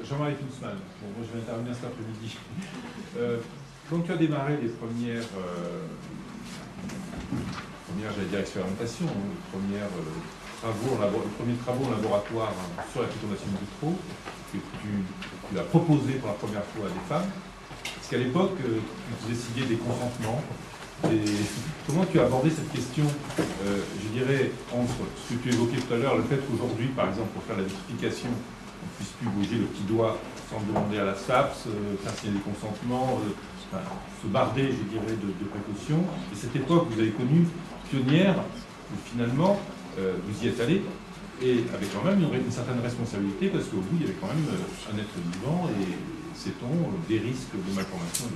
Jean-Marie Kunzmann, bon, moi je vais intervenir cet après-midi. Quand tu as démarré les premières j'allais dire expérimentations, les premiers travaux en laboratoire sur la fécondation in vitro, que tu as proposé pour la première fois à des femmes, parce qu'à l'époque, tu décidais des consentements. Comment tu as abordé cette question, je dirais, entre ce que tu évoquais tout à l'heure, le fait qu'aujourd'hui, par exemple, pour faire la vitrification, on ne puisse plus bouger le petit doigt sans demander à la SAPS, faire signer des consentements, se barder, je dirais, de précautions. Et cette époque, vous avez connu pionnière, où finalement, vous y êtes allé, et avec quand même une certaine responsabilité, parce qu'au bout, il y avait quand même un être vivant, et sait-on, des risques de malformation.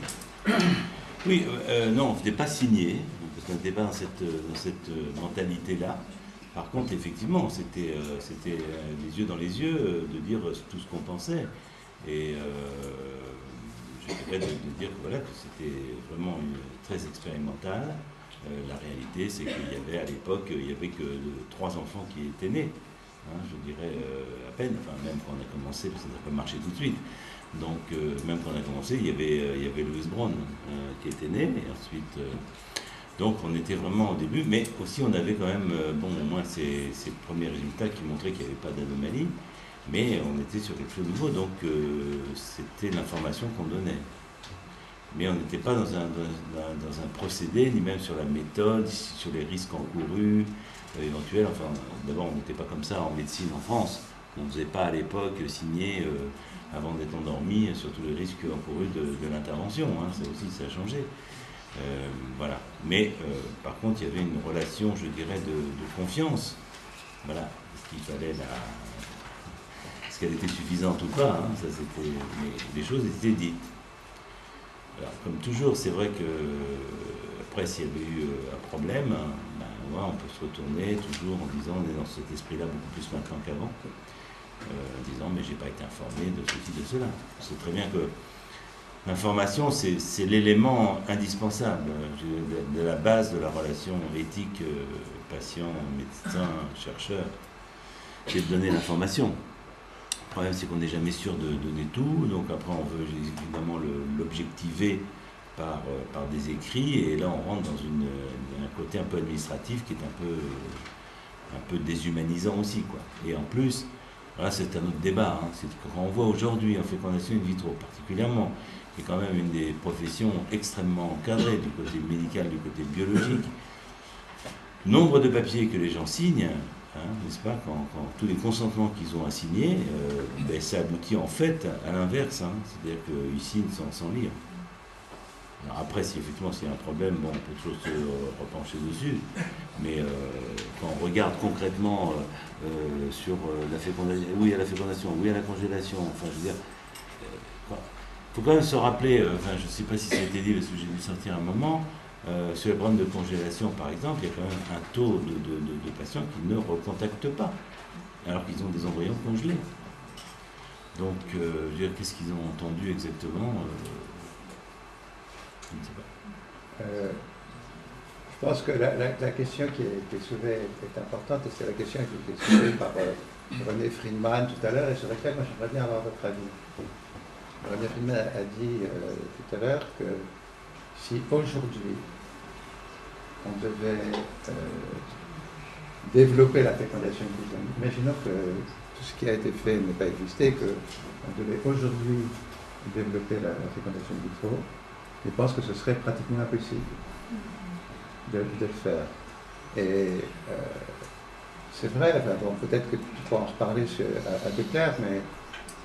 Oui, non, on ne venait pas signer, parce qu'on n'était pas dans cette mentalité-là. Par contre, effectivement, c'était les yeux dans les yeux de dire tout ce qu'on pensait. Et je dirais de dire que, voilà, que c'était vraiment très expérimental. La réalité, c'est qu'il y avait à l'époque, il n'y avait que 3 enfants qui étaient nés. Hein, je dirais à peine, enfin même quand on a commencé, parce que ça n'a pas marché tout de suite. Donc, même quand on a commencé, il y avait Louis Brown qui était né, et ensuite... donc, on était vraiment au début, mais aussi on avait quand même, bon, au moins ces premiers résultats qui montraient qu'il n'y avait pas d'anomalie, mais on était sur quelque chose de nouveau, donc c'était l'information qu'on donnait. Mais on n'était pas dans un procédé, ni même sur la méthode, sur les risques encourus, éventuels. Enfin, d'abord, on n'était pas comme ça en médecine en France. On ne faisait pas à l'époque signer... avant d'être endormi, sur tous les risques encourus de l'intervention. Hein, ça aussi, ça a changé. Voilà. Mais, par contre, il y avait une relation, je dirais, de confiance. Voilà. Est-ce qu'il fallait est-ce qu'elle était suffisante ou pas, hein, ça, c'était... Mais les choses étaient dites. Alors, comme toujours, c'est vrai que, après, s'il y avait eu un problème, ben, ouais, on peut se retourner toujours en disant, on est dans cet esprit-là beaucoup plus maintenant qu'avant. En disant mais j'ai pas été informé de ceci, de cela. C'est très bien que l'information c'est l'élément indispensable de la base de la relation éthique patient, médecin, chercheur, c'est de donner l'information. Le problème c'est qu'on n'est jamais sûr de donner tout, donc après on veut évidemment l'objectiver par des écrits, et là on rentre dans un côté un peu administratif qui est un peu déshumanisant aussi, quoi. Et en plus, voilà, c'est un autre débat. Hein. C'est quand on voit aujourd'hui en fécondation in vitro, particulièrement, qui est quand même une des professions extrêmement encadrées du côté médical, du côté biologique, le nombre de papiers que les gens signent, hein, n'est-ce pas, quand tous les consentements qu'ils ont à signer, ben, ça aboutit en fait à l'inverse. Hein. C'est-à-dire qu'ils signent sans lire. Alors après, si effectivement s'il y a un problème, bon, on peut toujours se repencher dessus, mais quand on regarde concrètement sur la fécondation, oui à la fécondation, oui à la congélation, enfin je veux dire, il faut quand même se rappeler, enfin je ne sais pas si ça a été dit parce que j'ai dû sortir un moment, sur les problèmes de congélation par exemple, il y a quand même un taux de patients qui ne recontactent pas, alors qu'ils ont des embryons congelés. Donc, je veux dire, qu'est-ce qu'ils ont entendu exactement je ne sais pas. Je pense que la question qui est soulevée est importante, et c'est la question qui est soulevée par René Friedman tout à l'heure, et sur laquelle moi j'aimerais bien avoir votre avis. René Friedman a dit tout à l'heure que si aujourd'hui on devait développer la fécondation in vitro, imaginons que tout ce qui a été fait n'ait pas existé, qu'on devait aujourd'hui développer la fécondation in vitro, je pense que ce serait pratiquement impossible de le faire. Et c'est vrai, enfin, bon, peut-être que tu pourras en reparler à Becler, mais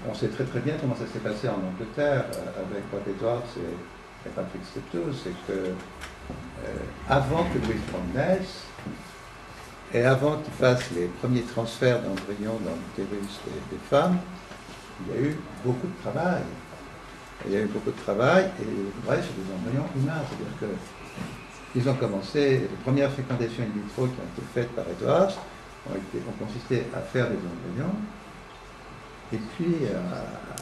on sait très très bien comment ça s'est passé en Angleterre avec Bob Edwards et Patrick Steptoe. C'est que avant que Louis Brown naisse, et avant qu'il fasse les premiers transferts d'embryons dans l'utérus des femmes, il y a eu beaucoup de travail. Il y a eu beaucoup de travail, et vrai, c'est des embryons humains. C'est-à-dire qu'ils ont commencé, les premières fécondations in vitro qui ont été faites par Edwards ont consisté à faire des embryons, et puis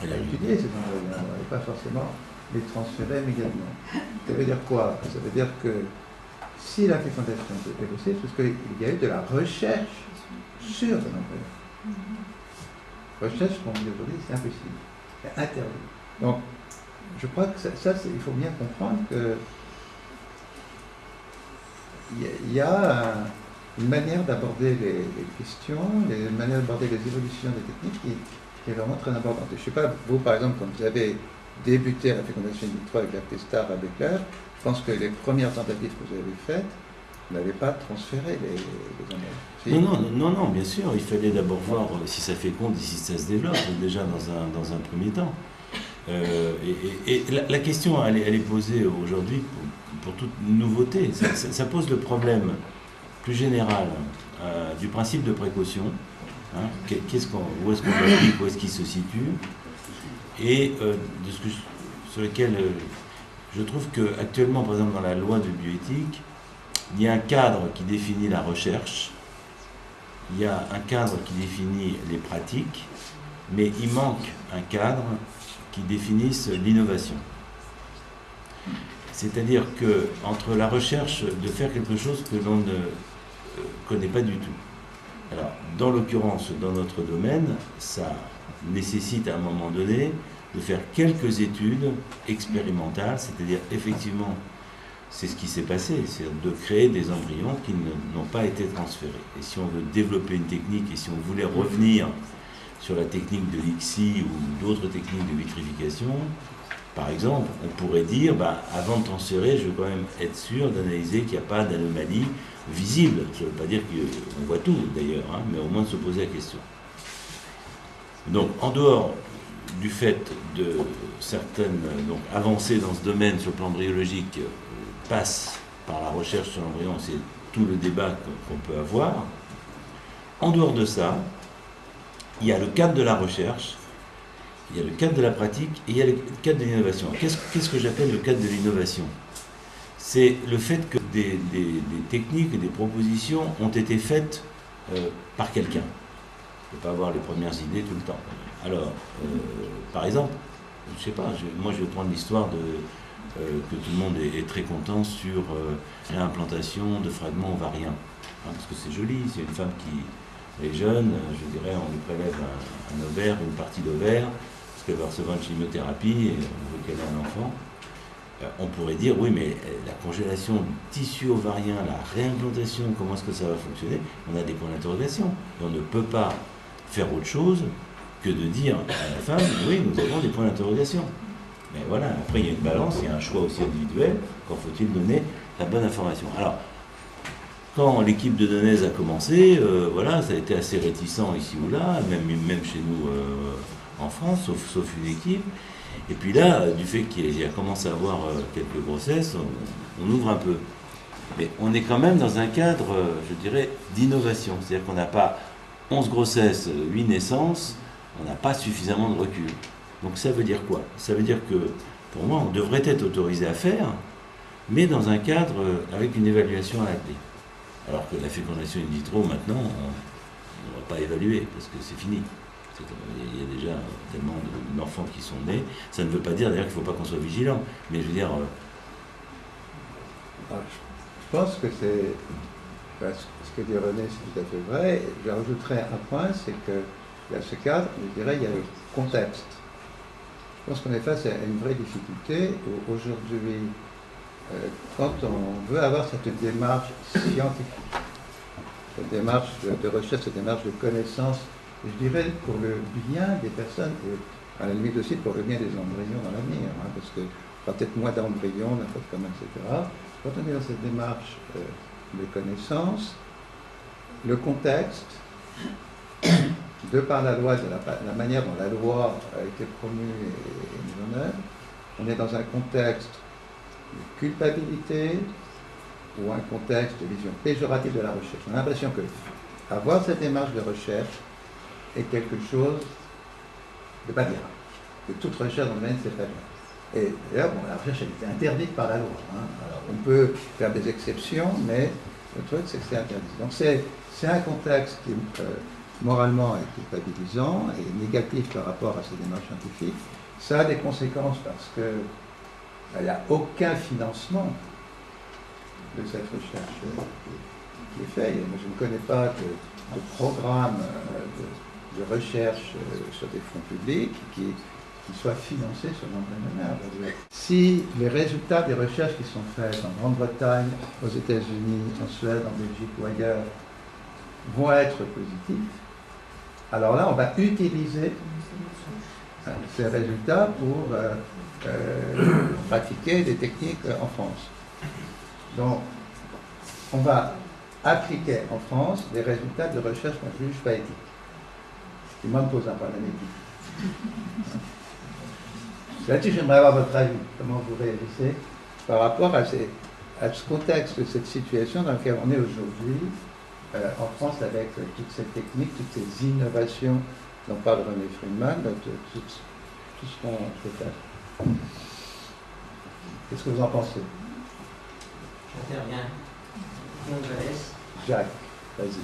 à étudier ces embryons, et pas forcément les transférer immédiatement. Ça veut dire quoi? Ça veut dire que si la fécondation est possible, c'est parce qu'il y a eu de la recherche sur un embryon. Recherche qu'on dit aujourd'hui, c'est impossible. est interdit. Donc, je crois que il faut bien comprendre que il y a une manière d'aborder les questions, une manière d'aborder les évolutions des techniques qui est vraiment très importante. Et je ne sais pas, vous par exemple, quand vous avez débuté la fécondation in vitro avec la Testar à Becker, je pense que les premières tentatives que vous avez faites, vous n'avez pas transféré les embryons. Si? Non, bien sûr, il fallait d'abord voir si ça féconde et si ça se développe, déjà dans un premier temps. Et la question, elle est posée aujourd'hui pour toute nouveauté. Ça pose le problème plus général du principe de précaution. Hein, où est-ce qu'on l'applique, où est-ce qu'il se situe, et sur lequel je trouve qu'actuellement, par exemple, dans la loi de bioéthique, il y a un cadre qui définit la recherche, il y a un cadre qui définit les pratiques, mais il manque un cadre qui définisse l'innovation. C'est-à-dire que entre la recherche de faire quelque chose que l'on ne connaît pas du tout. Alors, dans l'occurrence, dans notre domaine, ça nécessite à un moment donné de faire quelques études expérimentales, c'est-à-dire effectivement, c'est ce qui s'est passé, c'est de créer des embryons qui n'ont pas été transférés. Et si on veut développer une technique, et si on voulait revenir sur la technique de l'ICSI ou d'autres techniques de vitrification, par exemple, on pourrait dire, avant de transférer, je veux quand même être sûr d'analyser qu'il n'y a pas d'anomalie visible. Ça ne veut pas dire qu'on voit tout d'ailleurs, hein, mais au moins de se poser la question. Donc, en dehors du fait de certaines avancées dans ce domaine sur le plan embryologique passent par la recherche sur l'embryon, c'est tout le débat qu'on peut avoir. En dehors de ça, il y a le cadre de la recherche, il y a le cadre de la pratique et il y a le cadre de l'innovation. Qu'est-ce que j'appelle le cadre de l'innovation? C'est le fait que des techniques et des propositions ont été faites par quelqu'un. On ne peut pas avoir les premières idées tout le temps. Alors, par exemple, je ne sais pas, moi je vais prendre l'histoire que tout le monde est très content sur réimplantation de fragments ovariens. Hein, parce que c'est joli, c'est une femme qui est jeune, je dirais, on lui prélève un ovaire, une partie d'ovaire, parce qu'elle va recevoir une chimiothérapie et on veut qu'elle ait un enfant. On pourrait dire, oui, mais la congélation du tissu ovarien, la réimplantation, comment est-ce que ça va fonctionner? On a des points d'interrogation. Et on ne peut pas faire autre chose que de dire à la femme, oui, nous avons des points d'interrogation. Mais voilà, après il y a une balance, il y a un choix aussi individuel, quand faut-il donner la bonne information. Alors, quand l'équipe de Denez a commencé, voilà, ça a été assez réticent ici ou là, même chez nous en France, sauf une équipe. Et puis là, du fait qu'il y a commencé à avoir quelques grossesses, on ouvre un peu. Mais on est quand même dans un cadre, je dirais, d'innovation. C'est-à-dire qu'on n'a pas 11 grossesses, 8 naissances, on n'a pas suffisamment de recul. Donc ça veut dire quoi? Ça veut dire que, pour moi, on devrait être autorisé à faire, mais dans un cadre avec une évaluation à la clé. Alors que la fécondation in vitro, maintenant, on ne va pas évaluer, parce que c'est fini. Il y a déjà tellement d'enfants qui sont nés. Ça ne veut pas dire d'ailleurs qu'il ne faut pas qu'on soit vigilant. Mais je veux dire... Je pense que c'est... Ce que dit René, c'est tout à fait vrai. Je rajouterais un point, c'est qu'il y a ce cadre, je dirais, il y a le contexte. Je pense qu'on est face à une vraie difficulté. Aujourd'hui, quand on veut avoir cette démarche scientifique, cette démarche de recherche, cette démarche de connaissance, je dirais pour le bien des personnes et à la limite aussi pour le bien des embryons dans l'avenir, hein, parce que peut-être moins d'embryons, n'importe comment, etc. Quand on est dans cette démarche de connaissance, le contexte, de par la loi, de la manière dont la loi a été promue et mise en œuvre, on est dans un contexte de culpabilité ou un contexte de vision péjorative de la recherche. On a l'impression que avoir cette démarche de recherche est quelque chose de pas bien. Que toute recherche dans le domaine, c'est pas bien. Et d'ailleurs, la recherche elle est interdite par la loi. Hein. Alors, on peut faire des exceptions, mais le truc, c'est que c'est interdit. Donc, c'est un contexte qui, moralement, est culpabilisant et négatif par rapport à ces démarches scientifiques. Ça a des conséquences parce que il n'y a aucun financement de cette recherche qui est fait. Moi, je ne connais pas de programme de recherche sur des fonds publics qui qui soit financé selon le même manière. Si les résultats des recherches qui sont faites en Grande-Bretagne, aux États-Unis, en Suède, en Belgique ou ailleurs vont être positifs, alors là, on va utiliser ces résultats pour pratiquer des techniques en France. Donc, on va appliquer en France des résultats de recherche qu'on ne juge pas éthiques. Ce qui, moi, me pose un problème éthique. Là-dessus, j'aimerais avoir votre avis. Comment vous réagissez par rapport à ce contexte, cette situation dans laquelle on est aujourd'hui en France avec toutes ces techniques, toutes ces innovations dont parle René Friedman, tout ce qu'on peut faire. Qu'est-ce que vous en pensez? J'interviens. Gonzalez. Jacques, vas-y.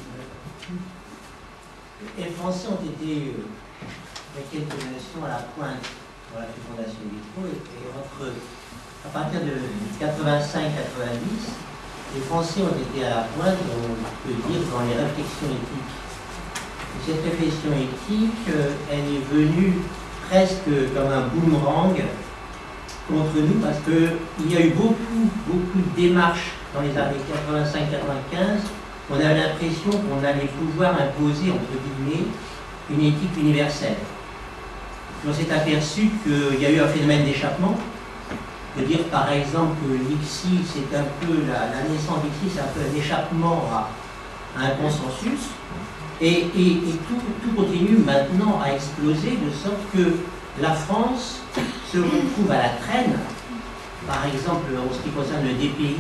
Les Français ont été, il y a quelques nations, à la pointe dans la fécondation in vitro, et à partir de 85-90, les Français ont été à la pointe, on peut dire, dans les réflexions éthiques. Et cette réflexion éthique, elle est venue presque comme un boomerang contre nous, parce qu'il y a eu beaucoup de démarches dans les années 85-95. On avait l'impression qu'on allait pouvoir imposer, entre guillemets, une éthique universelle. Puis on s'est aperçu qu'il y a eu un phénomène d'échappement. De dire par exemple que l'ICSI, c'est un peu la naissance d'ICSI, c'est un peu un échappement à un consensus. Et tout continue maintenant à exploser, de sorte que la France se retrouve à la traîne. Par exemple, en ce qui concerne le DPI,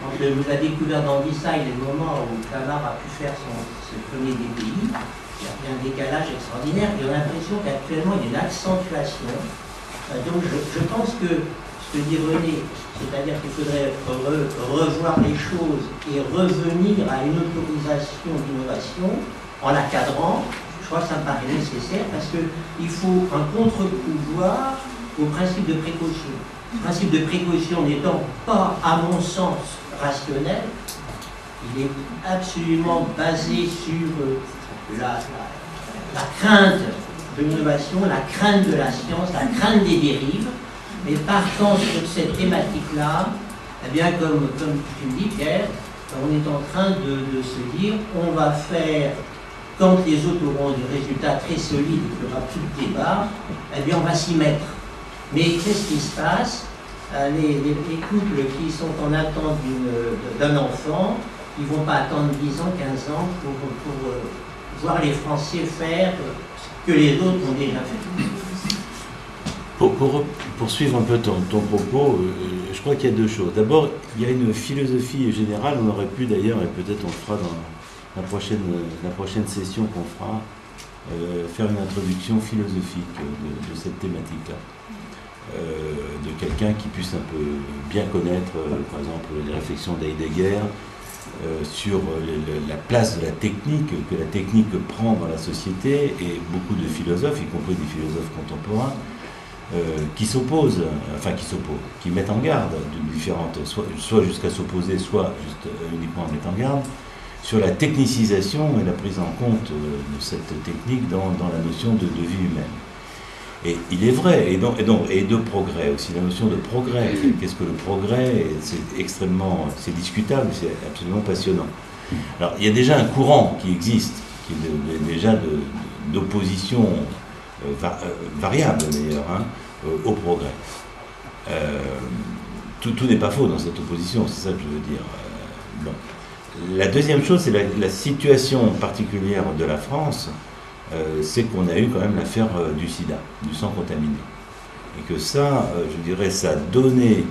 entre la découverte d'Andisaï et le moment où Clamart a pu faire ce premier DPI, il y a un décalage extraordinaire et on a l'impression qu'actuellement il y a une accentuation. Donc je pense que ce que dit René, c'est-à-dire qu'il faudrait revoir les choses et revenir à une autorisation d'innovation en la cadrant, je crois que ça me paraît nécessaire parce qu'il faut un contre-pouvoir au principe de précaution. Le principe de précaution n'étant pas, à mon sens, rationnel, il est absolument basé sur la crainte de l'innovation, la crainte de la science, la crainte des dérives. Mais partant sur cette thématique-là, eh bien, comme tu me dis, Pierre, on est en train de se dire, on va faire, quand les autres auront des résultats très solides et qu'il n'y aura plus de débat, eh bien, on va s'y mettre. Mais qu'est-ce qui se passe? Les couples qui sont en attente d'un enfant, ils ne vont pas attendre 10 ans, 15 ans pour voir les Français faire ce que les autres ont déjà fait. Pour poursuivre un peu ton propos, je crois qu'il y a deux choses. D'abord, il y a une philosophie générale, on aurait pu d'ailleurs, et peut-être on le fera dans la prochaine session qu'on fera, faire une introduction philosophique de cette thématique-là. De quelqu'un qui puisse un peu bien connaître, par exemple, les réflexions d'Heidegger sur la place de la technique, que la technique prend dans la société, et beaucoup de philosophes, y compris des philosophes contemporains, qui s'opposent, qui mettent en garde d'une différente, soit jusqu'à s'opposer, soit juste uniquement en mettant en garde, sur la technicisation et la prise en compte de cette technique dans la notion de vie humaine. Et il est vrai, et de progrès aussi, la notion de progrès. Qu'est-ce que le progrès? C'est discutable, c'est absolument passionnant. Alors, il y a déjà un courant qui existe, qui est déjà d'opposition variable d'ailleurs, au progrès. Tout n'est pas faux dans cette opposition, c'est ça que je veux dire. Bon. La deuxième chose, c'est la situation particulière de la France. C'est qu'on a eu quand même l'affaire du sida, du sang contaminé. Et que ça, je dirais, ça a donné,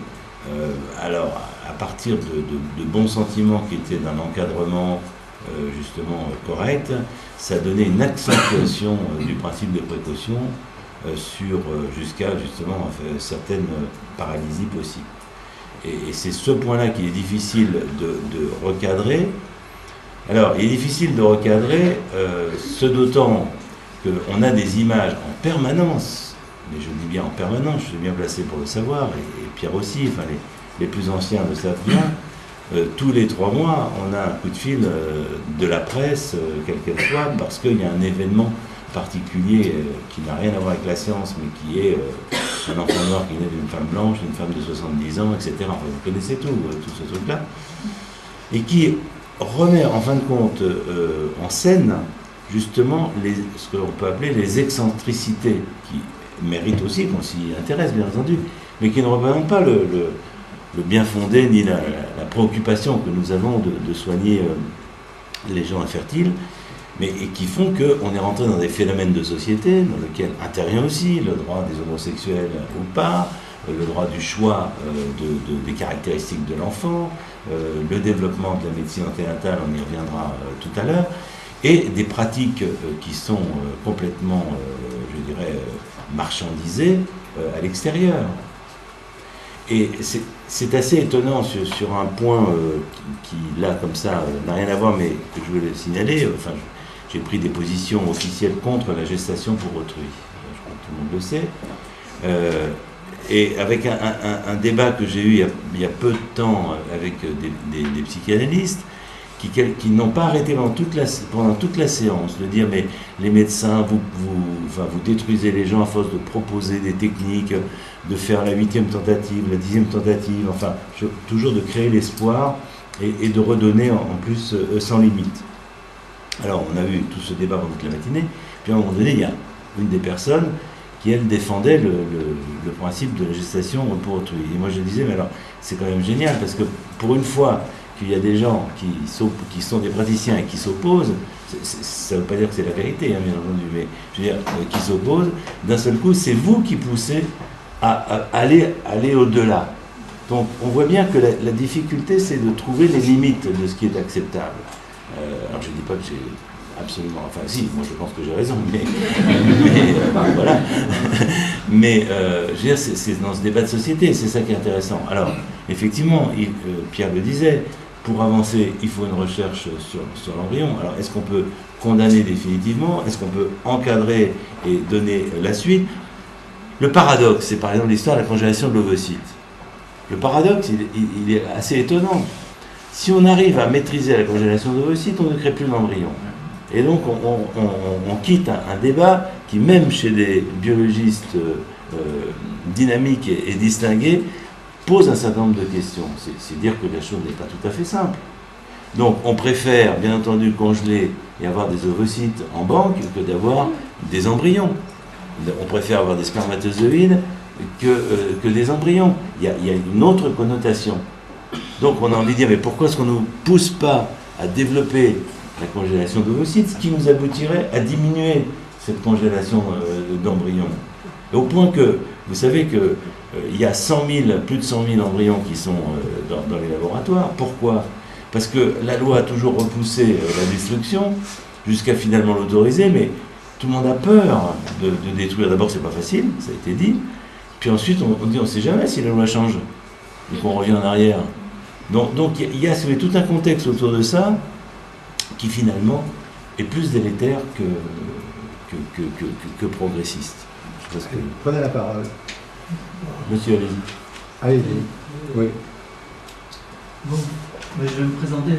alors à partir de bons sentiments qui étaient d'un encadrement justement correct, ça a donné une accentuation du principe de précaution jusqu'à justement certaines paralysies possibles. Et c'est ce point-là qu'il est difficile de recadrer. Alors, il est difficile de recadrer, ce d'autant qu'on a des images en permanence, mais je dis bien en permanence, je suis bien placé pour le savoir, et Pierre aussi, enfin les plus anciens le savent bien, tous les 3 mois, on a un coup de fil de la presse, quelle qu'elle soit, parce qu'il y a un événement particulier qui n'a rien à voir avec la science, mais qui est un enfant noir qui naît d'une femme blanche, d'une femme de 70 ans, etc. Enfin, vous connaissez tout ce truc-là. Et qui remet en fin de compte en scène justement ce qu'on peut appeler les excentricités, qui méritent aussi qu'on s'y intéresse bien entendu, mais qui ne représentent pas le bien fondé ni la préoccupation que nous avons de soigner les gens infertiles, et qui font qu'on est rentré dans des phénomènes de société dans lesquels intervient aussi le droit des homosexuels ou pas, le droit du choix des caractéristiques de l'enfant, le développement de la médecine anténatale, on y reviendra tout à l'heure, et des pratiques qui sont complètement, je dirais, marchandisées à l'extérieur. Et c'est assez étonnant sur un point qui, là, comme ça, n'a rien à voir, mais que je voulais signaler. Enfin, j'ai pris des positions officielles contre la gestation pour autrui. Je crois que tout le monde le sait. Et avec un débat que j'ai eu il y a peu de temps avec des psychanalystes qui n'ont pas arrêté pendant toute la séance de dire mais les médecins, vous détruisez les gens à force de proposer des techniques, de faire la 8e tentative, la 10e tentative, enfin toujours de créer l'espoir et de redonner en plus sans limite. Alors on a eu tout ce débat pendant toute la matinée, puis à un moment donné il y a une des personnes qui, elle, défendait le principe de la gestation pour autrui. Et moi, je disais, mais alors, c'est quand même génial, parce que pour une fois qu'il y a des gens qui sont des praticiens et qui s'opposent, ça ne veut pas dire que c'est la vérité, hein, bien entendu, mais je veux dire, qui s'opposent, d'un seul coup, c'est vous qui poussez à aller au-delà. Donc, on voit bien que la difficulté, c'est de trouver les limites de ce qui est acceptable. Alors, je ne dis pas que j'ai absolument, enfin si, moi je pense que j'ai raison, mais voilà. Mais je veux dire, c'est dans ce débat de société, c'est ça qui est intéressant. Alors, effectivement, Pierre le disait, pour avancer, il faut une recherche sur l'embryon. Alors, est-ce qu'on peut condamner définitivement? Est-ce qu'on peut encadrer et donner la suite? Le paradoxe, c'est par exemple l'histoire de la congélation de l'ovocyte. Le paradoxe, il est assez étonnant. Si on arrive à maîtriser la congélation de l'ovocyte, on ne crée plus d'embryon. Et donc on quitte un débat qui, même chez des biologistes dynamiques et distingués, pose un certain nombre de questions. C'est dire que la chose n'est pas tout à fait simple. Donc on préfère bien entendu congeler et avoir des ovocytes en banque que d'avoir des embryons. On préfère avoir des spermatozoïdes que des embryons. Il y a une autre connotation. Donc on a envie de dire, mais pourquoi est-ce qu'on ne nous pousse pas à développer la congélation d'ovocytes, ce qui nous aboutirait à diminuer cette congélation d'embryons. Au point que, vous savez qu'il y a plus de 100 000 embryons qui sont dans les laboratoires. Pourquoi? Parce que la loi a toujours repoussé la destruction, jusqu'à finalement l'autoriser, mais tout le monde a peur de détruire. D'abord, c'est pas facile, ça a été dit. Puis ensuite, on dit, on ne sait jamais si la loi change, et qu'on revient en arrière. Donc il y a tout un contexte autour de ça, qui finalement est plus délétère que progressiste. Prenez la parole. Monsieur, allez-y. Allez-y. Oui. Bon, je vais me présenter,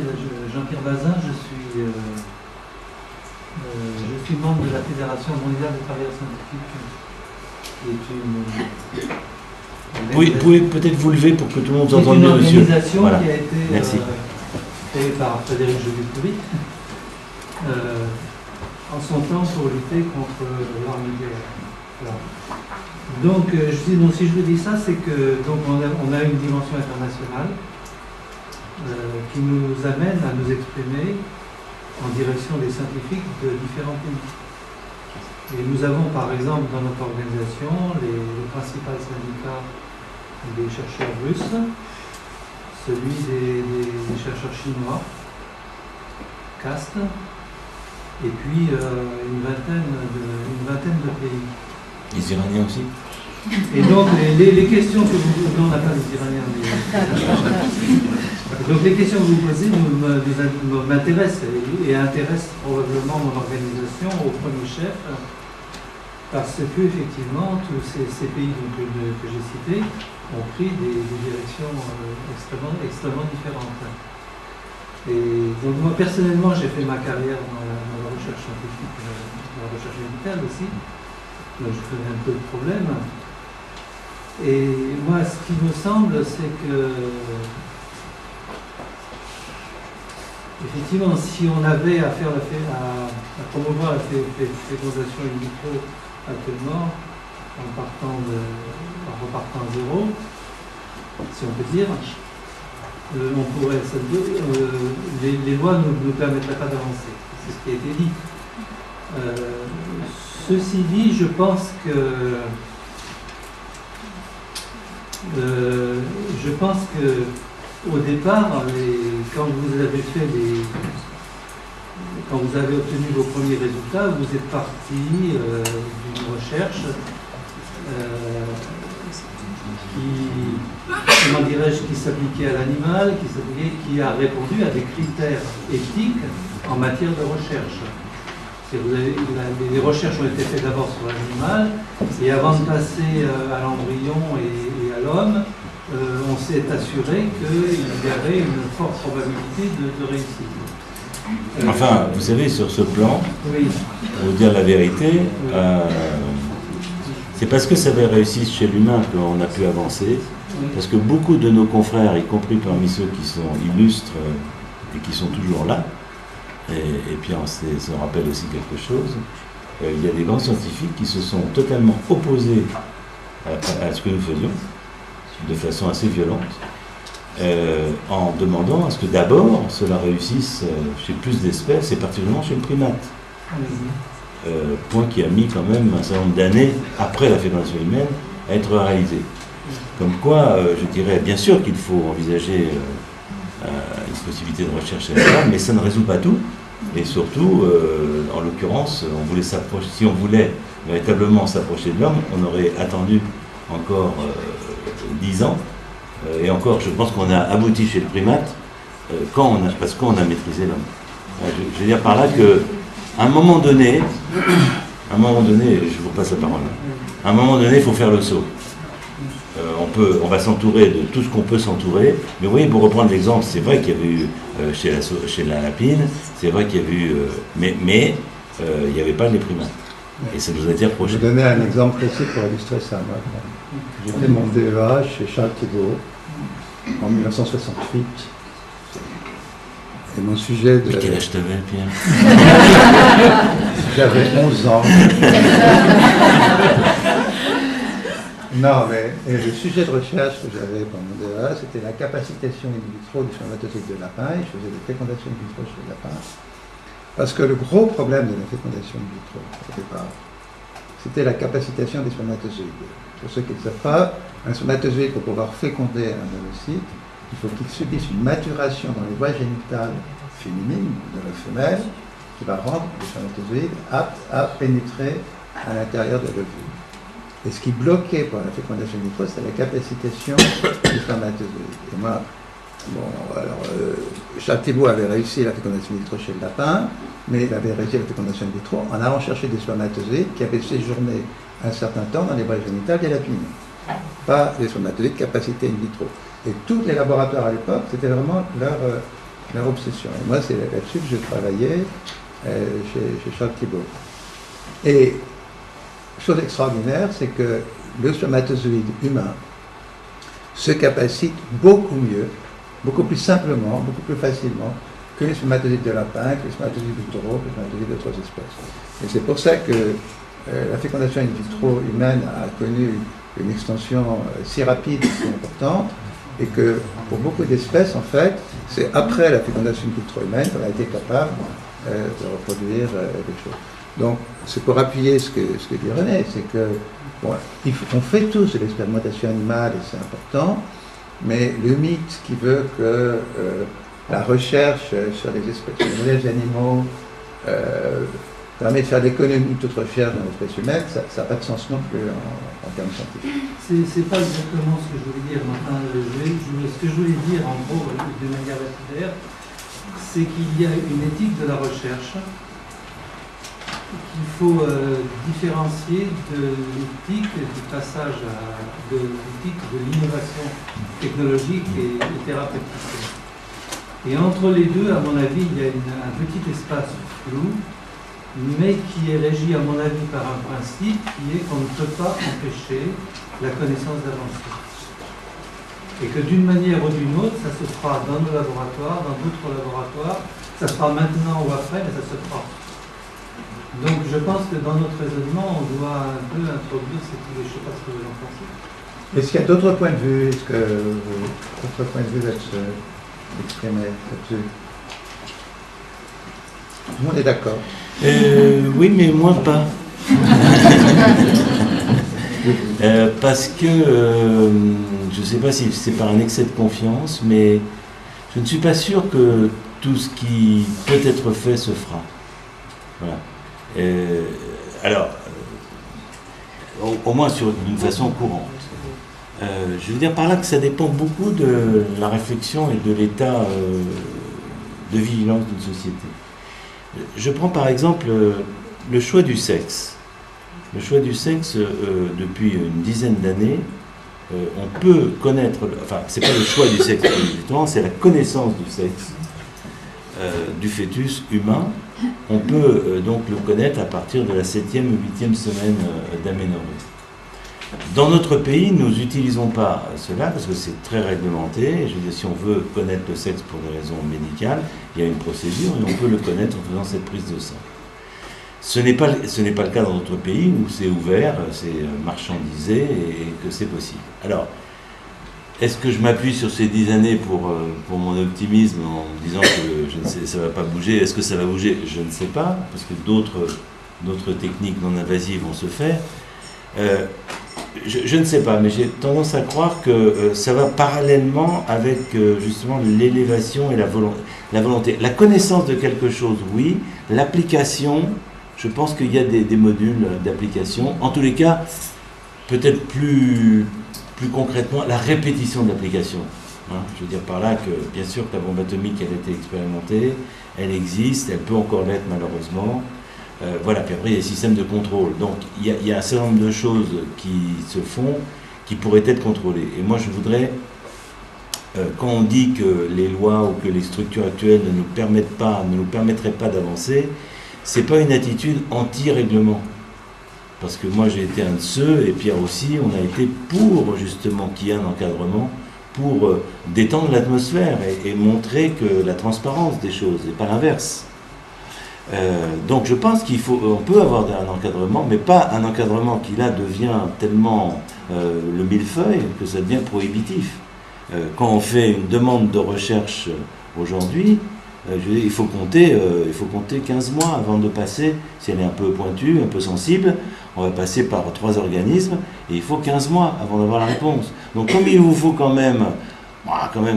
Jean-Pierre Bazin, je suis membre de la Fédération mondiale des travailleurs scientifiques, qui est une... Oui, vous pouvez peut-être vous lever pour que tout le monde entende bien, monsieur. C'est une organisation qui a été créé par Frédéric Joly-Curie en son temps pour lutter contre l'arme nucléaire. Voilà. Donc, si je vous dis ça, c'est que on a une dimension internationale qui nous amène à nous exprimer en direction des scientifiques de différents pays. Et nous avons par exemple dans notre organisation les principaux syndicats des chercheurs russes, celui des chercheurs chinois, CAST, et puis une vingtaine de pays. Les Iraniens aussi. Et donc les questions que vous... Non, on n'a pas les Iraniens, mais... Donc les questions que vous posez m'intéressent et intéressent probablement mon organisation au premier chef, parce que effectivement tous ces pays que j'ai cités ont pris des directions extrêmement différentes. Et donc moi personnellement j'ai fait ma carrière dans la recherche scientifique, dans la recherche médicale aussi, donc je connais un peu le problème. Et moi ce qui me semble c'est que effectivement si on avait à faire à promouvoir la fécondation in vitro actuellement en repartant à zéro, si on peut dire, on pourrait, les lois ne nous permettraient pas d'avancer. C'est ce qui a été dit. Ceci dit, je pense que au départ, quand vous avez obtenu vos premiers résultats, vous êtes parti d'une recherche qui s'appliquait à l'animal, qui a répondu à des critères éthiques en matière de recherche. Les recherches ont été faites d'abord sur l'animal, et avant de passer à l'embryon et à l'homme, on s'est assuré qu'il y avait une forte probabilité de réussite. Enfin, vous savez, sur ce plan, oui. pour vous dire la vérité, oui. C'est parce que ça avait réussi chez l'humain qu'on a pu avancer, oui. Parce que beaucoup de nos confrères, y compris parmi ceux qui sont illustres et qui sont toujours là, et puis ça rappelle aussi quelque chose, il y a des grands scientifiques qui se sont totalement opposés à ce que nous faisions, de façon assez violente, en demandant à ce que d'abord cela réussisse chez plus d'espèces et particulièrement chez le primate. Point qui a mis quand même un certain nombre d'années après la fécondation humaine à être réalisé. Comme quoi, je dirais bien sûr qu'il faut envisager une possibilité de recherche animale, mais ça ne résout pas tout. Et surtout, en l'occurrence, si on voulait véritablement s'approcher de l'homme, on aurait attendu encore 10 ans. Et encore, je pense qu'on a abouti chez le primate parce qu'on a maîtrisé l'homme. Je veux dire par là que à un moment donné, je vous passe la parole. À un moment donné, il faut faire le saut. On va s'entourer de tout ce qu'on peut s'entourer. Mais vous voyez, pour reprendre l'exemple, c'est vrai qu'il y avait eu chez la lapine, c'est vrai qu'il y avait eu, mais il n'y avait pas les primates. Et ça nous a été reproché. Je vais donner un exemple précis pour illustrer ça. J'ai fait mon DEA chez Charles Thibault en 1968. Et mon sujet de... Quel âge t'avais, Pierre? J'avais 11 ans. Non, mais le sujet de recherche que j'avais pour mon DEA, c'était la capacitation in vitro du spermatozoïde de lapin. Et je faisais des fécondations in vitro chez le lapin. Parce que le gros problème de la fécondation in vitro, au départ, c'était la capacitation des spermatozoïdes. Pour ceux qui ne le savent pas, un spermatozoïde, pour pouvoir féconder un ovocyte, il faut qu'il subisse une maturation dans les voies génitales féminines de la femelle qui va rendre le spermatozoïde apte à pénétrer à l'intérieur de l'ovule. Et ce qui bloquait pour la fécondation in vitro, c'était la capacitation du spermatozoïde. Et moi, Charles Thibault avait réussi la fécondation in vitro chez le lapin, mais il avait réussi la fécondation in vitro en allant chercher des spermatozoïdes qui avaient séjourné un certain temps dans les voies génitales des lapines. Pas des spermatozoïdes capacité in vitro. Et tous les laboratoires à l'époque, c'était vraiment leur obsession. Et moi, c'est là-dessus que je travaillais chez Charles Thibault. Et chose extraordinaire, c'est que le spermatozoïde humain se capacite beaucoup mieux, beaucoup plus simplement, beaucoup plus facilement que les spermatozoïdes de lapin, que les spermatozoïdes de taureau, que les spermatozoïdes d'autres espèces. Et c'est pour ça que la fécondation in vitro humaine a connu une extension si rapide, si importante, et que pour beaucoup d'espèces, en fait, c'est après la fécondation in vitro humaine qu'on a été capable de reproduire des choses. Donc, c'est pour appuyer ce que dit René, c'est que, bon, on fait tous de l'expérimentation animale et c'est important, mais le mythe qui veut que la recherche sur les espèces, sur les modèles animaux, permet de faire l'économie de toute recherche dans l'espèce humaine, ça n'a pas de sens non plus en termes scientifiques. C'est pas exactement ce que je voulais dire. Enfin, ce que je voulais dire, en gros, de manière lapidaire, c'est qu'il y a une éthique de la recherche qu'il faut différencier de l'éthique du passage de l'éthique de l'innovation technologique et thérapeutique. Et entre les deux, à mon avis, il y a un petit espace flou, mais qui est régi, à mon avis, par un principe qui est qu'on ne peut pas empêcher la connaissance d'avancer. Et que d'une manière ou d'une autre, ça se fera dans nos laboratoires, dans d'autres laboratoires, ça se fera maintenant ou après, mais ça se fera. Donc je pense que dans notre raisonnement, on doit un peu introduire cette idée. Je ne sais pas ce que vous en pensez. Est-ce qu'il y a d'autres points de vue? Est-ce que d'autres points de vue veulent s'exprimer là-dessus? Tout le monde est d'accord? Oui, mais moi pas. Parce que je ne sais pas si c'est par un excès de confiance, mais je ne suis pas sûr que tout ce qui peut être fait se fera. Voilà. Alors, au moins d'une façon courante. Je veux dire par là que ça dépend beaucoup de la réflexion et de l'état de vigilance d'une société. Je prends par exemple le choix du sexe. Le choix du sexe, depuis une dizaine d'années, on peut connaître, enfin, c'est pas le choix du sexe, justement, c'est la connaissance du sexe du fœtus humain. On peut donc le connaître à partir de la 7e ou 8e semaine d'aménorrhée. Dans notre pays, nous n'utilisons pas cela parce que c'est très réglementé. Je veux dire, si on veut connaître le sexe pour des raisons médicales, il y a une procédure et on peut le connaître en faisant cette prise de sang. Ce n'est pas le cas dans notre pays où c'est ouvert, c'est marchandisé et que c'est possible. Alors, est-ce que je m'appuie sur ces 10 années pour mon optimisme en me disant que je ne sais, ça ne va pas bouger? Est-ce que ça va bouger? Je ne sais pas, parce que d'autres techniques non invasives vont se faire. Je ne sais pas, mais j'ai tendance à croire que ça va parallèlement avec justement l'élévation et la volonté. La connaissance de quelque chose, oui. L'application, je pense qu'il y a des modules d'application. En tous les cas, peut-être plus concrètement, la répétition de l'application. Hein, je veux dire par là que, bien sûr, que la bombe atomique, elle a été expérimentée, elle existe, elle peut encore l'être malheureusement. Voilà, puis après il y a les systèmes de contrôle. Donc il y a un certain nombre de choses qui se font, qui pourraient être contrôlées. Et moi je voudrais, quand on dit que les lois ou que les structures actuelles ne nous permettraient pas d'avancer, c'est pas une attitude anti-règlement. Parce que moi j'ai été un de ceux, et Pierre aussi, on a été pour justement qu'il y ait un encadrement, pour détendre l'atmosphère et montrer que la transparence des choses, et pas l'inverse. Donc je pense on peut avoir un encadrement, mais pas un encadrement qui là devient tellement le millefeuille que ça devient prohibitif. Quand on fait une demande de recherche aujourd'hui, il faut compter 15 mois avant de passer, si elle est un peu pointue, un peu sensible, on va passer par 3 organismes, et il faut 15 mois avant d'avoir la réponse. Donc comme il vous faut quand même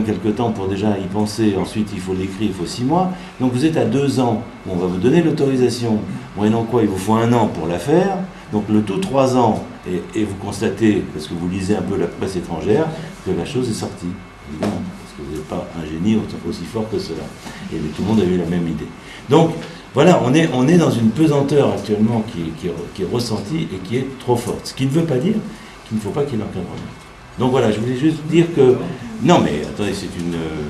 quelques temps pour déjà y penser, ensuite il faut l'écrire, il faut 6 mois, donc vous êtes à 2 ans, où on va vous donner l'autorisation, moyennant quoi il vous faut 1 an pour la faire, donc le tout 3 ans, et vous constatez, parce que vous lisez un peu la presse étrangère, que la chose est sortie, évidemment, parce que vous n'êtes pas un génie aussi fort que cela, et tout le monde a eu la même idée. Donc voilà, on est dans une pesanteur actuellement qui est ressentie et qui est trop forte, ce qui ne veut pas dire qu'il ne faut pas qu'il y ait l'encadrement. Donc voilà, je voulais juste dire que... Non mais attendez,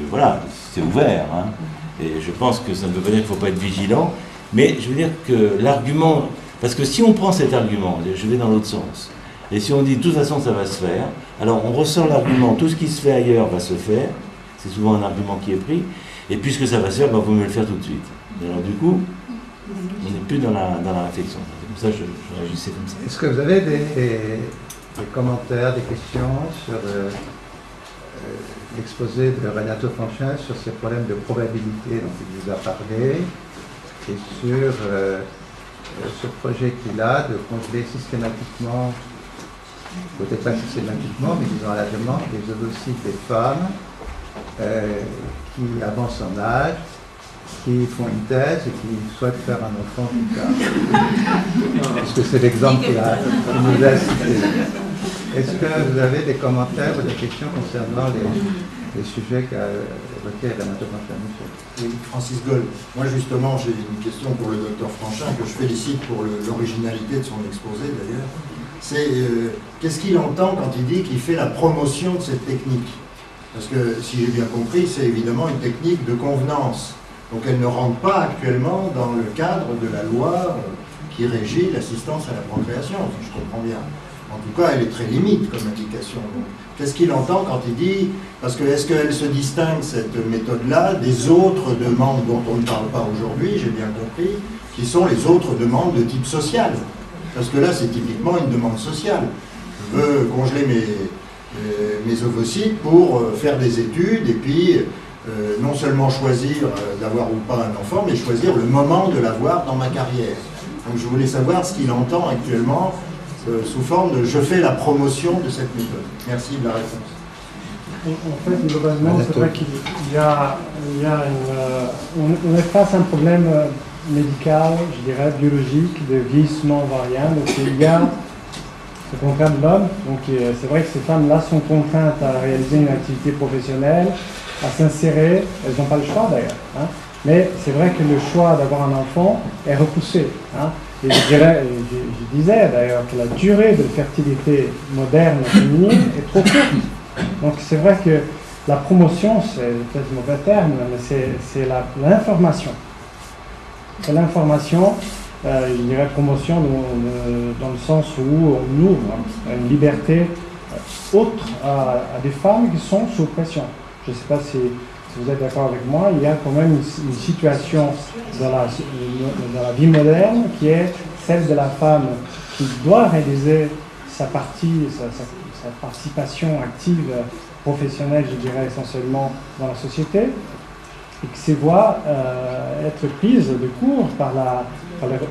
voilà, c'est ouvert. Hein, et je pense que ça ne veut pas dire qu'il ne faut pas être vigilant. Mais je veux dire que l'argument... Parce que si on prend cet argument, je vais dans l'autre sens. Et si on dit de toute façon ça va se faire, alors on ressort l'argument, tout ce qui se fait ailleurs va se faire. C'est souvent un argument qui est pris. Et puisque ça va se faire, ben, il vaut mieux le faire tout de suite. Et alors du coup, on n'est plus dans la réflexion. C'est pour ça que je réagissais comme ça. Est-ce que vous avez des commentaires, des questions sur l'exposé de Renato Franchin sur ces problèmes de probabilité dont il vous a parlé et sur ce projet qu'il a de congeler systématiquement, peut-être pas systématiquement, mais disons à la demande, des ovocytes des femmes qui avancent en âge, qui font une thèse et qui souhaitent faire un enfant plus tard. Parce que c'est l'exemple qu'il nous a cité. Est-ce que vous avez des commentaires ou des questions concernant les sujets qu'a évoqué Renato Franchin? Oui, Francis Goll. Moi, justement, j'ai une question pour le docteur Franchin, que je félicite pour l'originalité de son exposé, d'ailleurs. C'est qu'est-ce qu'il entend quand il dit qu'il fait la promotion de cette technique? Parce que, si j'ai bien compris, c'est évidemment une technique de convenance. Donc elle ne rentre pas actuellement dans le cadre de la loi qui régit l'assistance à la procréation, si je comprends bien. En tout cas, elle est très limite comme indication. Qu'est-ce qu'il entend quand il dit, parce que est-ce qu'elle se distingue, cette méthode-là, des autres demandes dont on ne parle pas aujourd'hui, j'ai bien compris, qui sont les autres demandes de type social? Parce que là, c'est typiquement une demande sociale. Je veux congeler mes ovocytes pour faire des études et puis non seulement choisir d'avoir ou pas un enfant, mais choisir le moment de l'avoir dans ma carrière. Donc je voulais savoir ce qu'il entend actuellement sous forme de « je fais la promotion de cette méthode ». Merci de la réponse. En fait, globalement, c'est vrai qu'il y a on est face à un problème médical, je dirais, biologique, de vieillissement ovarien. Donc il y a ce contraint de l'homme. Donc c'est vrai que ces femmes-là sont contraintes à réaliser une activité professionnelle, à s'insérer. Elles n'ont pas le choix d'ailleurs. Hein. Mais c'est vrai que le choix d'avoir un enfant est repoussé. Hein. Et je disais d'ailleurs que la durée de fertilité moderne féminine est trop courte. Donc c'est vrai que la promotion, c'est peut-être un mauvais terme, mais c'est l'information. C'est l'information, je dirais promotion dans le sens où on ouvre une liberté autre à des femmes qui sont sous pression. Je ne sais pas si vous êtes d'accord avec moi, il y a quand même une situation dans la vie moderne qui est celle de la femme qui doit réaliser sa participation active professionnelle, je dirais essentiellement dans la société, et qui se voit être prise de court par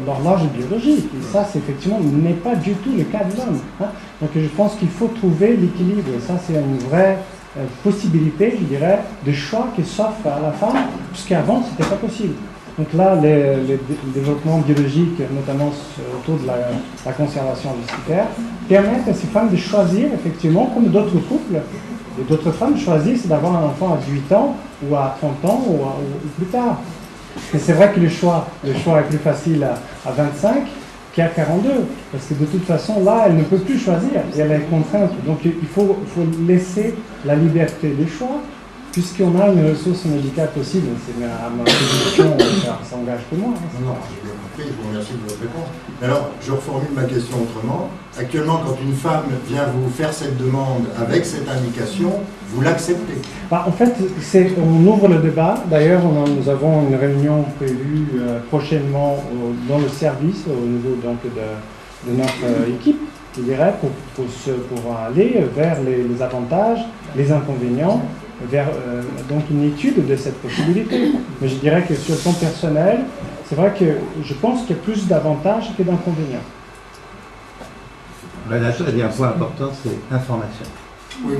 l'horloge biologique. Et ça, effectivement, n'est pas du tout le cas de l'homme. Hein. Donc je pense qu'il faut trouver l'équilibre. Et ça, c'est une vraie possibilité, je dirais, de choix qui s'offre à la femme, puisqu'avant, ce n'était pas possible. Donc là, les développements biologiques, notamment autour de la conservation ovocytaire, permettent à ces femmes de choisir, effectivement, comme d'autres couples, et d'autres femmes choisissent d'avoir un enfant à 18 ans, ou à 30 ans, ou plus tard. Mais c'est vrai que le choix est plus facile à 25 qu'à 42, parce que de toute façon, là, elle ne peut plus choisir, et elle est contrainte. Donc il faut laisser la liberté des choix, puisqu'on a une ressource médicale possible. C'est à ma position, ça engage que moi. Hein. Non, j'ai bien compris, je vous remercie de votre réponse. Alors, je reformule ma question autrement. Actuellement, quand une femme vient vous faire cette demande avec cette indication, vous l'acceptez? En fait, on ouvre le débat. D'ailleurs, nous avons une réunion prévue prochainement dans le service, au niveau donc, de notre équipe, je dirais, pour aller vers les avantages, les inconvénients, vers donc une étude de cette possibilité. Mais je dirais que sur le plan personnel, c'est vrai que je pense qu'il y a plus d'avantages que d'inconvénients. La chose a dit un point important, c'est information. Oui.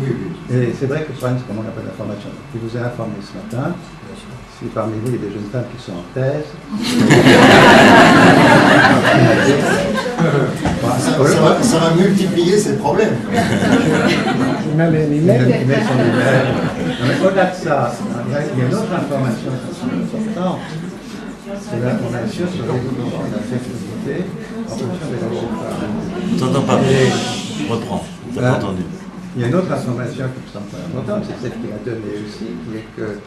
Et c'est vrai que sur Instagram, on n'a pas d'information. Je vous ai informé ce matin, si parmi vous il y a des jeunes femmes qui sont en thèse, ça va multiplier ces problèmes. Je mets les mails. Au-delà de ça, il y a une autre information qui est importante. C'est l'information sur l'évolution de la fertilité en fonction de l'âge de femme. On t'entend pas. Je reprends. T'as pas entendu. Il y a une autre information qui me semble importante, c'est celle qu'il a donnée aussi, qui est que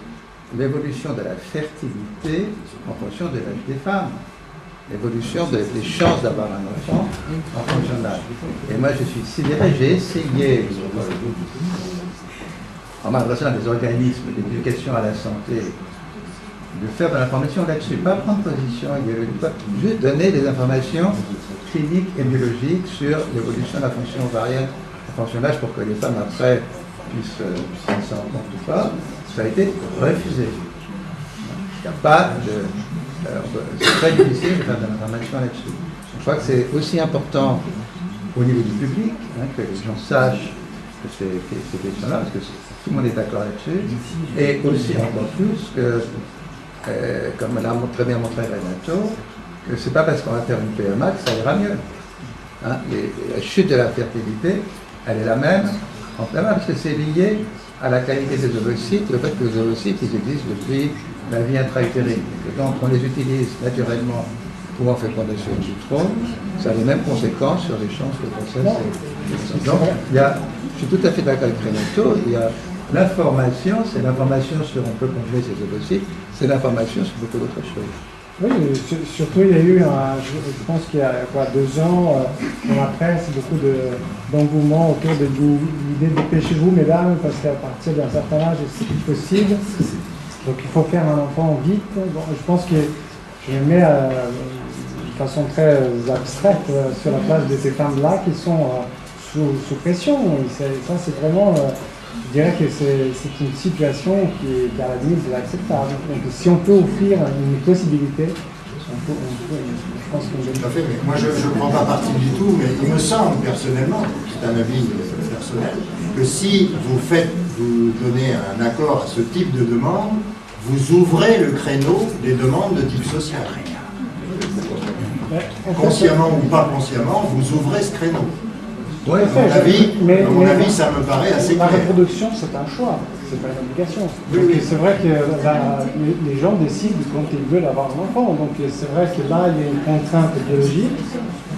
l'évolution de la fertilité en fonction de l'âge des femmes. L'évolution des chances d'avoir un enfant en fonction de l'âge. Et moi je suis sidéré, j'ai essayé, en m'adressant à des organismes d'éducation à la santé, de faire de l'information là-dessus, pas prendre position idéologique, juste donner des informations cliniques et biologiques sur l'évolution de la fonction ovarienne en fonction de l'âge pour que les femmes après puissent s'en rendre compte ou pas. Ça a été refusé. Il n'y a pas de... c'est très difficile de faire de l'information là-dessus. Je crois que c'est aussi important au niveau du public, hein, que les gens sachent que ces questions-là, parce que tout le monde est d'accord là-dessus, et aussi encore plus que, comme l'a très bien montré Renato, que c'est pas parce qu'on va faire une PMA que ça ira mieux. Hein, la chute de la fertilité, elle est la même en PMA, parce que c'est lié à la qualité des ovocytes, le fait que les ovocytes, ils existent depuis la vie intra-utérine. Donc on les utilise naturellement pour en fécondation in vitro, ça a les mêmes conséquences sur les chances de grossesse. Donc je suis tout à fait d'accord avec Renato, il y a L'information, c'est l'information sur on peut congeler ses ovocytes, c'est l'information sur beaucoup d'autres choses. Oui, surtout il y a eu, je pense qu'il y a 2 ans, dans la presse, beaucoup d'engouement autour de l'idée de dépêchez-vous, mesdames, parce qu'à partir d'un certain âge, c'est plus possible. Donc il faut faire un enfant vite. Bon, je pense que je me mets de façon très abstraite sur la place de ces femmes-là qui sont sous pression. Et ça, c'est vraiment, je dirais que c'est une situation qui est à la limite de l'acceptable. Donc si on peut offrir une possibilité, je pense qu'on tout à fait, mais moi je ne prends pas parti du tout, mais il me semble personnellement, c'est un avis personnel, que si vous donnez un accord à ce type de demande, vous ouvrez le créneau des demandes de type social. Consciemment ou pas consciemment, vous ouvrez ce créneau. Ouais, à mon avis, ça me paraît assez clair. La reproduction, c'est un choix, c'est pas une obligation. Oui. C'est vrai que les gens décident quand ils veulent avoir un enfant. Donc c'est vrai que là, il y a une contrainte biologique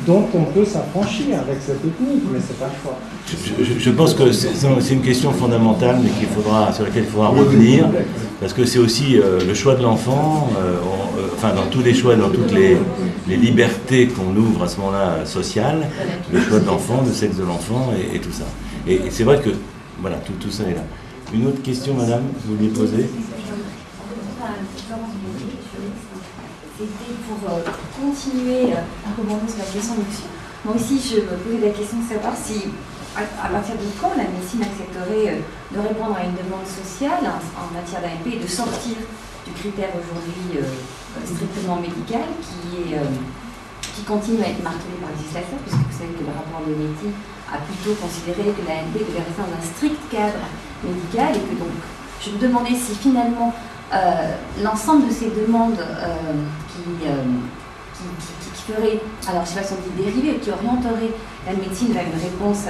dont on peut s'affranchir avec cette technique, mais c'est pas un choix. Je pense que c'est une question fondamentale, mais sur laquelle il faudra revenir, parce que c'est aussi le choix de l'enfant, enfin dans tous les choix, dans toutes les libertés qu'on ouvre à ce moment-là sociales, le choix de l'enfant, le sexe de l'enfant et tout ça. Et c'est vrai que voilà, tout ça est là. Une autre question, madame, vous vouliez poser? C'était pour continuer à rebondir sur la question de monsieur. Moi aussi, je me posais la question de savoir si, à partir de quand la médecine accepterait de répondre à une demande sociale en matière d'AMP et de sortir du critère aujourd'hui strictement médical qui continue à être martelé par le législateur, puisque vous savez que le rapport de Leonetti a plutôt considéré que l'AMP devait rester dans un strict cadre médical et que donc je me demandais si finalement l'ensemble de ces demandes qui feraient, alors je ne sais pas si on dit dérivées, qui orienteraient la médecine vers une réponse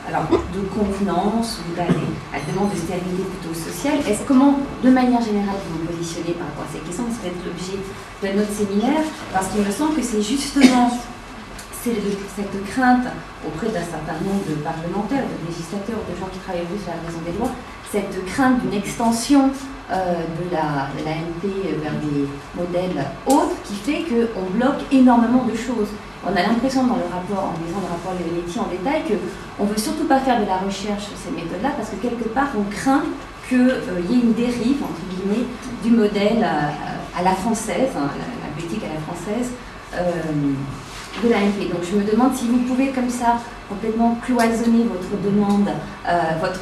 alors de convenance ou à la demande de stabilité plutôt sociale. Comment, de manière générale, vous vous positionnez par rapport à ces questions? Ça va être l'objet de notre séminaire, parce qu'il me semble que c'est justement cette crainte auprès d'un certain nombre de parlementaires, de législateurs, de gens qui travaillent sur la maison des lois, cette crainte d'une extension de l'AMP vers des modèles autres qui fait qu'on bloque énormément de choses. On a l'impression dans le rapport, en lisant le rapport Leonetti en détail, qu'on ne veut surtout pas faire de la recherche sur ces méthodes-là parce que quelque part on craint qu'il y ait une dérive, entre guillemets, du modèle à la française, la politique à la française, de l'AMP. Donc je me demande si vous pouvez comme ça complètement cloisonner votre demande, votre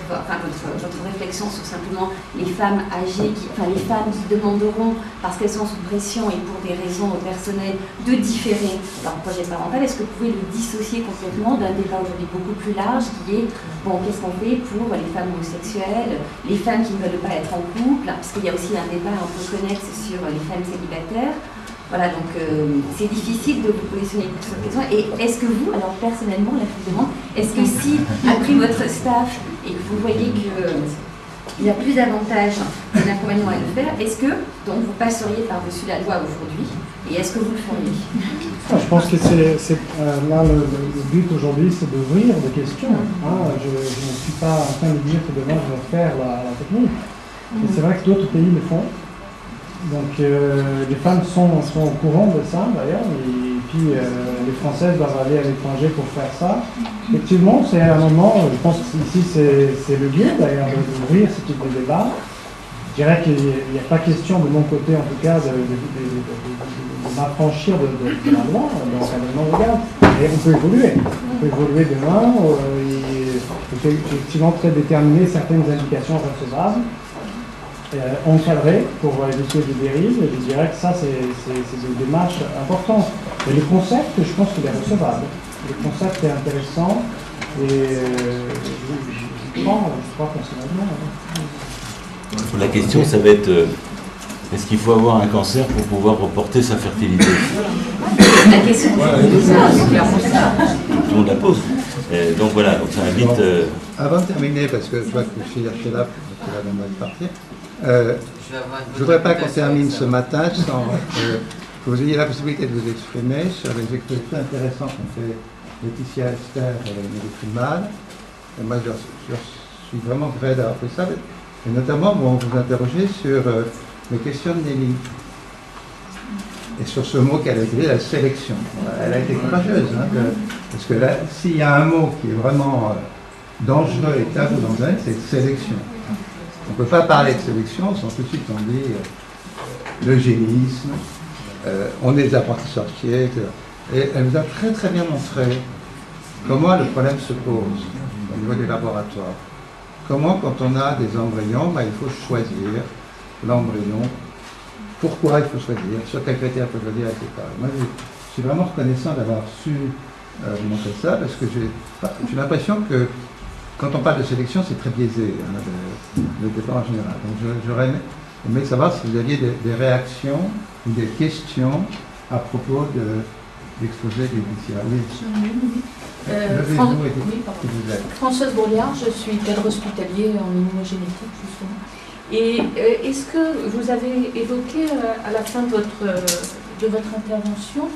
réflexion sur simplement les femmes âgées, les femmes qui demanderont parce qu'elles sont sous pression et pour des raisons personnelles de différer leur projet parental. Est-ce que vous pouvez le dissocier complètement d'un débat aujourd'hui beaucoup plus large qui est, bon, qu'est-ce qu'on fait pour les femmes homosexuelles, les femmes qui ne veulent pas être en couple, parce qu'il y a aussi un débat un peu connexe sur les femmes célibataires. Voilà, donc c'est difficile de vous positionner sur cette question. Et est-ce que vous, alors personnellement, là je vous demande, est-ce que si, après votre staff, et que vous voyez qu'il y a plus d'avantages que d'inconvénients à le faire, est-ce que donc vous passeriez par-dessus la loi aujourd'hui, et est-ce que vous le feriez? Je pense que là le but aujourd'hui, c'est d'ouvrir des questions. Je ne suis pas en train de dire que demain je vais faire la technique. Et c'est vrai que d'autres pays le font. Donc les femmes sont au courant de ça d'ailleurs, et puis les Françaises doivent aller à l'étranger pour faire ça. Effectivement, c'est un moment, je pense qu'ici c'est le lieu d'ailleurs d'ouvrir ce type de débat. Je dirais qu'il n'y a pas question de mon côté en tout cas de m'affranchir de la loi, de l'encadrement légal. Et on peut évoluer. On peut évoluer demain, et effectivement très déterminer certaines indications recevables. Encadré pour éviter des dérives, et je dirais que ça c'est des démarches importantes. Et le concept, je pense qu'il est recevable. Le concept est intéressant et je crois personnellement. La question, ça va être est-ce qu'il faut avoir un cancer pour pouvoir reporter sa fertilité? La question, tout le monde la pose. Donc voilà, donc ça invite. Avant de terminer, parce que je vois que je suis là, on va partir. Je ne voudrais pas qu'on termine ce matin sans que vous ayez la possibilité de vous exprimer sur les expositions intéressantes qu'ont fait Laetitia Esther et Nelly Friedman. Et moi, sur suis vraiment gré d'avoir fait ça. Et notamment, bon, vous interrogez sur les questions de Nelly. Et sur ce mot qu'elle a utilisé, la sélection. Elle a été courageuse, hein, parce que là, s'il y a un mot qui est vraiment dangereux et tabou dans le domaine, c'est sélection. On ne peut pas parler de sélection sans tout de suite on dit l'eugénisme, on est des apprentis sorciers, etc. Et elle nous a très très bien montré comment le problème se pose au niveau des laboratoires. Comment, quand on a des embryons, il faut choisir l'embryon. Pourquoi il faut choisir, sur quels critères il faut choisir, etc. Moi, je suis vraiment reconnaissant d'avoir su vous montrer ça, parce que j'ai l'impression que quand on parle de sélection, c'est très biaisé, hein, le départ en général. Donc j'aurais aimé savoir si vous aviez des réactions ou des questions à propos de l'exposé des Laetitia. Oui. Françoise Bourliard, je suis cadre hospitalier en immunogénétique, justement. Et est-ce que vous avez évoqué à la fin de votre intervention,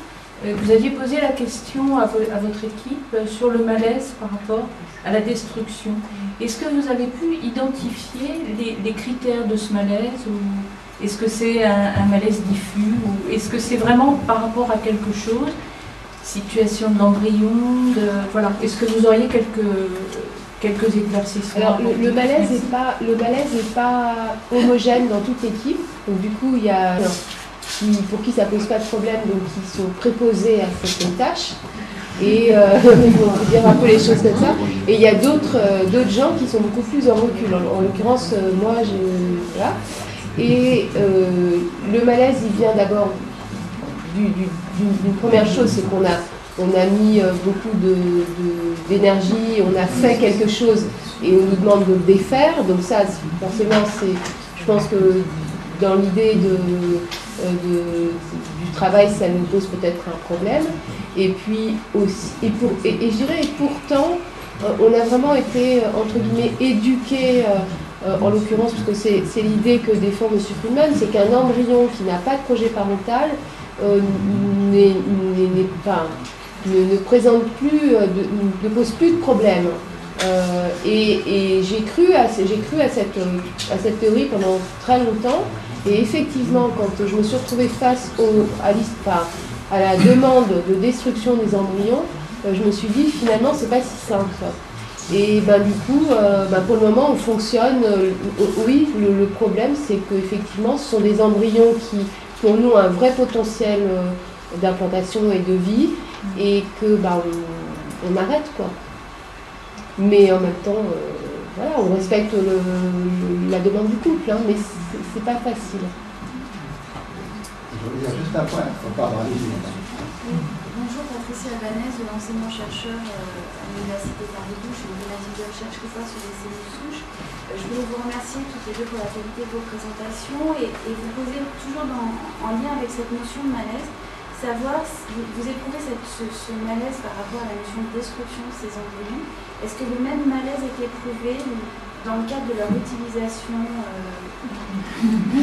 vous aviez posé la question à votre équipe sur le malaise par rapport à la destruction. Est-ce que vous avez pu identifier les critères de ce malaise, ou est-ce que c'est un malaise diffus, ou est-ce que c'est vraiment par rapport à quelque chose, situation de l'embryon, voilà. Est-ce que vous auriez quelques éclaircissements? Alors, le malaise n'est pas homogène dans toute l'équipe. Donc du coup, il y a pour qui ça pose pas de problème, donc qui sont préposés à cette tâche. Et pour dire un peu les choses comme ça. Et il y a d'autres gens qui sont beaucoup plus en recul. En l'occurrence, moi, voilà. Et le malaise, il vient d'abord d'une première chose, c'est qu'on a mis beaucoup d'énergie, on a fait quelque chose et on nous demande de le défaire. Donc ça, forcément, je pense que dans l'idée du travail, ça nous pose peut-être un problème. Et puis aussi, et je dirais, et pourtant, on a vraiment été, entre guillemets, éduqués, en l'occurrence, parce que c'est l'idée que défend M. Friedman, c'est qu'un embryon qui n'a pas de projet parental ne présente plus, ne pose plus de problème. Et j'ai cru à cette théorie pendant très longtemps. Et effectivement, quand je me suis retrouvée face à la demande de destruction des embryons, je me suis dit finalement c'est pas si simple. Et du coup, pour le moment, on fonctionne. Oui, le problème, c'est qu'effectivement, ce sont des embryons qui, pour nous, ont un vrai potentiel d'implantation et de vie, et que on arrête, quoi. Mais en même temps, voilà, on respecte la demande du couple, hein, mais c'est pas facile. Il y a juste un point, pardon, Bonjour, Patricia Albanese, enseignant-chercheur à l'Université Paris-II. Je suis une gymnasium de recherche que sur les cellules souches. Je voulais vous remercier toutes les deux pour la qualité de vos présentations et vous poser toujours en lien avec cette notion de malaise, savoir si vous éprouvez ce malaise par rapport à la notion de destruction de ces embryons. Est-ce que le même malaise est éprouvé dans le cadre de leur utilisation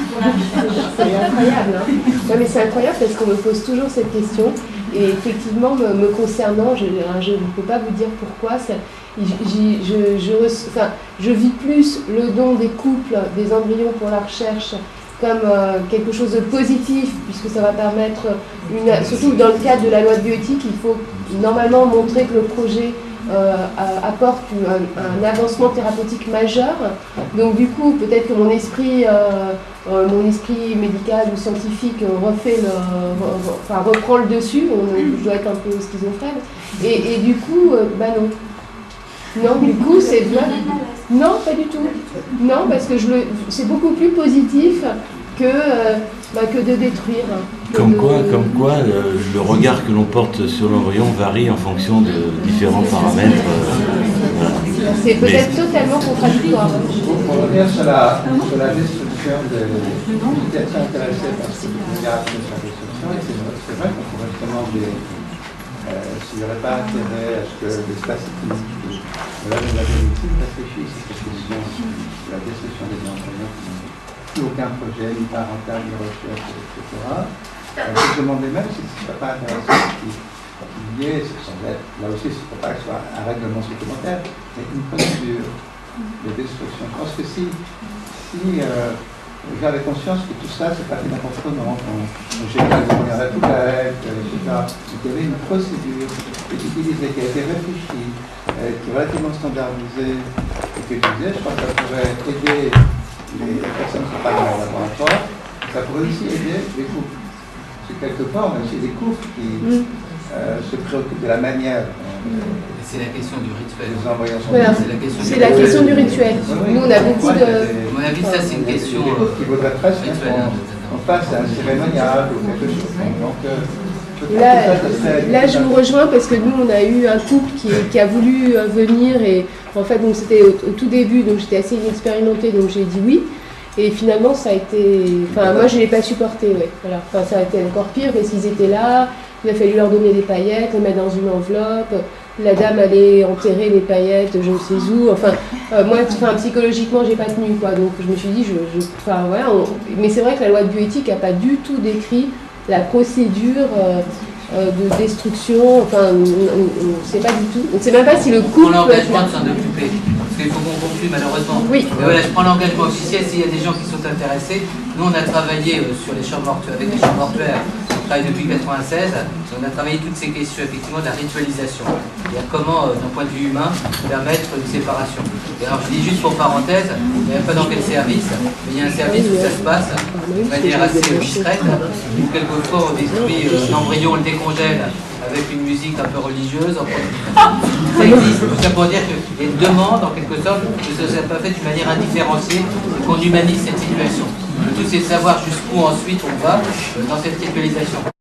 pour la recherche? C'est incroyable, hein. Non, mais c'est incroyable parce qu'on me pose toujours cette question. Et effectivement, me concernant, je ne peux pas vous dire pourquoi. Je vis plus le don des couples, des embryons pour la recherche, comme quelque chose de positif, puisque ça va permettre, surtout dans le cadre de la loi de bioéthique, il faut normalement montrer que le projet apporte un avancement thérapeutique majeur. Donc du coup, peut-être que mon esprit médical ou scientifique reprend le dessus. Je dois être un peu schizophrène. Et du coup, non. Non, du coup, c'est bien. Non, pas du tout. Non, parce que c'est beaucoup plus positif que de détruire. Comme quoi, le regard que l'on porte sur l'embryon varie en fonction de différents paramètres. Voilà. C'est peut-être totalement contradictoire. Pour revenir sur la destruction j'étais assez intéressé par ce que vous avez sur la destruction, et c'est vrai qu'on pourrait se demander s'il n'y aurait pas intérêt à ce que l'espace clinique de la médecine réfléchisse à cette question de la destruction des embryons qui n'ont plus aucun projet, ni parental, ni recherche, etc. On peut se demander même si ce ne serait pas intéressant qu'il y ait, là aussi, il ne faut pas que ce soit un règlement supplémentaire, mais une procédure de destruction. Je pense que si j'avais conscience que tout ça, c'est pas fait n'importe comment, on jette pas les premières à la poubelle, etc. Il y avait une procédure qui est utilisée, qui a été réfléchie, qui est relativement standardisée, et que je disais, je pense que ça pourrait aider les personnes qui travaillent dans le laboratoire, ça pourrait aussi aider les couples. Parce que quelque part, on a aussi des couples qui se préoccupent de la manière. C'est la question du rituel. Voilà. C'est la question du rituel. Nous, on a beaucoup de... À mon avis, ça, c'est une question qui vaudrait presque qu'on fasse un cérémonial ou quelque chose. Donc, là, je vous rejoins parce que nous, on a eu un couple qui a voulu venir et en fait, donc c'était au tout début, donc j'étais assez inexpérimentée, donc j'ai dit oui. Et finalement, ça a été... Enfin, moi, je ne l'ai pas supporté, ouais. Voilà. Enfin, ça a été encore pire parce qu'ils étaient là, il a fallu leur donner des paillettes, les mettre dans une enveloppe. La dame allait enterrer les paillettes, je ne sais où. Enfin, moi, psychologiquement, j'ai pas tenu, quoi. Donc, je me suis dit, voilà. Mais c'est vrai que la loi de bioéthique n'a pas du tout décrit la procédure de destruction. Enfin, on ne sait pas du tout. On ne sait même pas si le couple... On prend l'engagement de s'en occuper. Parce qu'il faut qu'on conclue, malheureusement. Oui. Mais voilà, je prends l'engagement officiel s'il y a des gens qui sont intéressés. Nous, on a travaillé sur les chambres mortuaires, avec les chambres mortuaires. On travaille depuis 1996. On a travaillé toutes ces questions, effectivement, de la ritualisation. C'est-à-dire comment, d'un point de vue humain, permettre une séparation. Et alors, je dis juste pour parenthèse, il n'y a pas dans quel service, mais il y a un service où ça se passe de manière assez discrète, où quelquefois on détruit l'embryon, on le décongèle avec une musique un peu religieuse. Ça existe, tout ça pour dire qu'il y a une demande, en quelque sorte, que ce ne soit pas fait d'une manière indifférenciée, qu'on humanise cette situation. Le tout, c'est de savoir jusqu'où ensuite on va dans cette ritualisation.